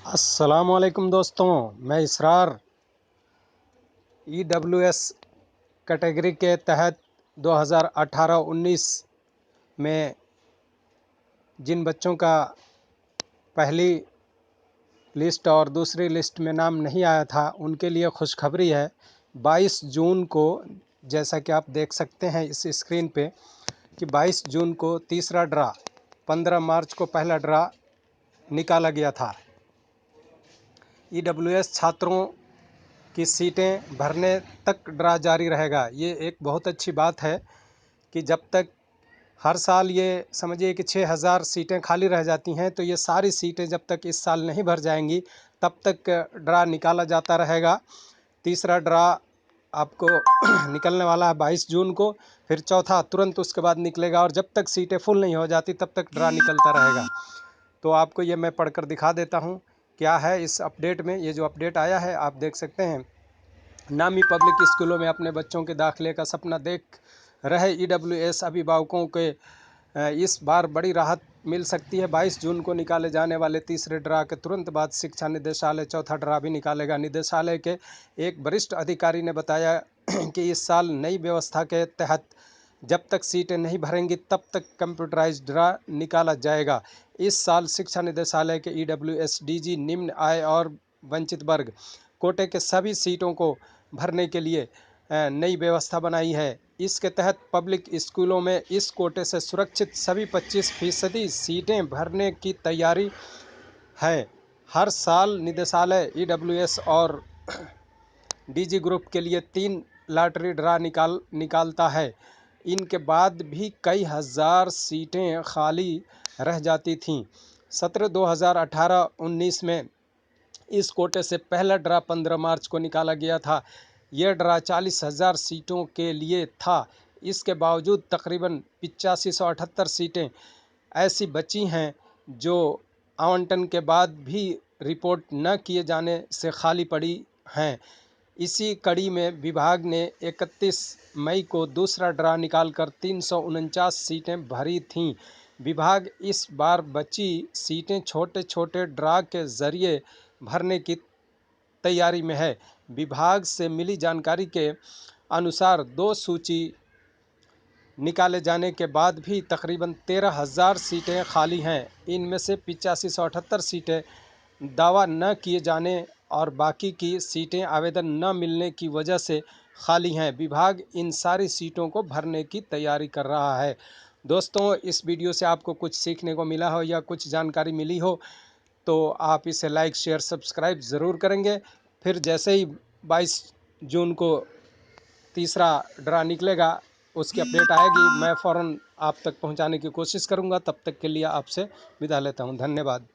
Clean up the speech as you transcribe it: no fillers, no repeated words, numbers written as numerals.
अस्सलामुअलैकुम दोस्तों, मैं इसरार EWS कैटेगरी के तहत 2018-19 में जिन बच्चों का पहली लिस्ट और दूसरी लिस्ट में नाम नहीं आया था उनके लिए खुशखबरी है। 22 जून को, जैसा कि आप देख सकते हैं इस स्क्रीन पे, कि 22 जून को तीसरा ड्रा, 15 मार्च को पहला ड्रा निकाला गया था। EWS छात्रों की सीटें भरने तक ड्रा जारी रहेगा। ये एक बहुत अच्छी बात है कि जब तक हर साल ये समझिए कि 6000 सीटें खाली रह जाती हैं, तो ये सारी सीटें जब तक इस साल नहीं भर जाएंगी तब तक ड्रा निकाला जाता रहेगा। तीसरा ड्रा आपको निकलने वाला है 22 जून को, फिर चौथा तुरंत उसके बाद निकलेगा, और जब तक सीटें फुल नहीं हो जाती तब तक ड्रा निकलता रहेगा। तो आपको ये मैं पढ़कर दिखा देता हूँ क्या है इस अपडेट में। ये जो अपडेट आया है आप देख सकते हैं। नामी पब्लिक स्कूलों में अपने बच्चों के दाखिले का सपना देख रहे EWS अभिभावकों के इस बार बड़ी राहत मिल सकती है। 22 जून को निकाले जाने वाले तीसरे ड्रा के तुरंत बाद शिक्षा निदेशालय चौथा ड्रा भी निकालेगा। निदेशालय के एक वरिष्ठ अधिकारी ने बताया कि इस साल नई व्यवस्था के तहत जब तक सीटें नहीं भरेंगी तब तक कंप्यूटराइज्ड ड्रा निकाला जाएगा। इस साल शिक्षा निदेशालय के EWS DG निम्न आय और वंचित वर्ग कोटे के सभी सीटों को भरने के लिए नई व्यवस्था बनाई है। इसके तहत पब्लिक स्कूलों में इस कोटे से सुरक्षित सभी 25% सीटें भरने की तैयारी है। हर साल निदेशालय EWS और DG ग्रुप के लिए 3 लॉटरी ड्रा निकालता है। इनके बाद भी कई हजार सीटें खाली रह जाती थीं। सत्र 2018-19 में इस कोटे से पहला ड्रा 15 मार्च को निकाला गया था। यह ड्रा 40,000 सीटों के लिए था। इसके बावजूद तकरीबन 8578 सीटें ऐसी बची हैं जो आवंटन के बाद भी रिपोर्ट न किए जाने से खाली पड़ी हैं। इसी कड़ी में विभाग ने 31 मई को दूसरा ड्रा निकालकर 349 सीटें भरी थीं। विभाग इस बार बची सीटें छोटे छोटे ड्रा के जरिए भरने की तैयारी में है। विभाग से मिली जानकारी के अनुसार 2 सूची निकाले जाने के बाद भी तकरीबन 13,000 सीटें खाली हैं। इनमें से 8578 सीटें दावा न किए जाने और बाकी की सीटें आवेदन न मिलने की वजह से खाली हैं। विभाग इन सारी सीटों को भरने की तैयारी कर रहा है। दोस्तों, इस वीडियो से आपको कुछ सीखने को मिला हो या कुछ जानकारी मिली हो तो आप इसे लाइक शेयर सब्सक्राइब ज़रूर करेंगे। फिर जैसे ही 22 जून को तीसरा ड्रा निकलेगा उसकी अपडेट आएगी, मैं फ़ौरन आप तक पहुंचाने की कोशिश करूंगा। तब तक के लिए आपसे विदा लेता हूं। धन्यवाद।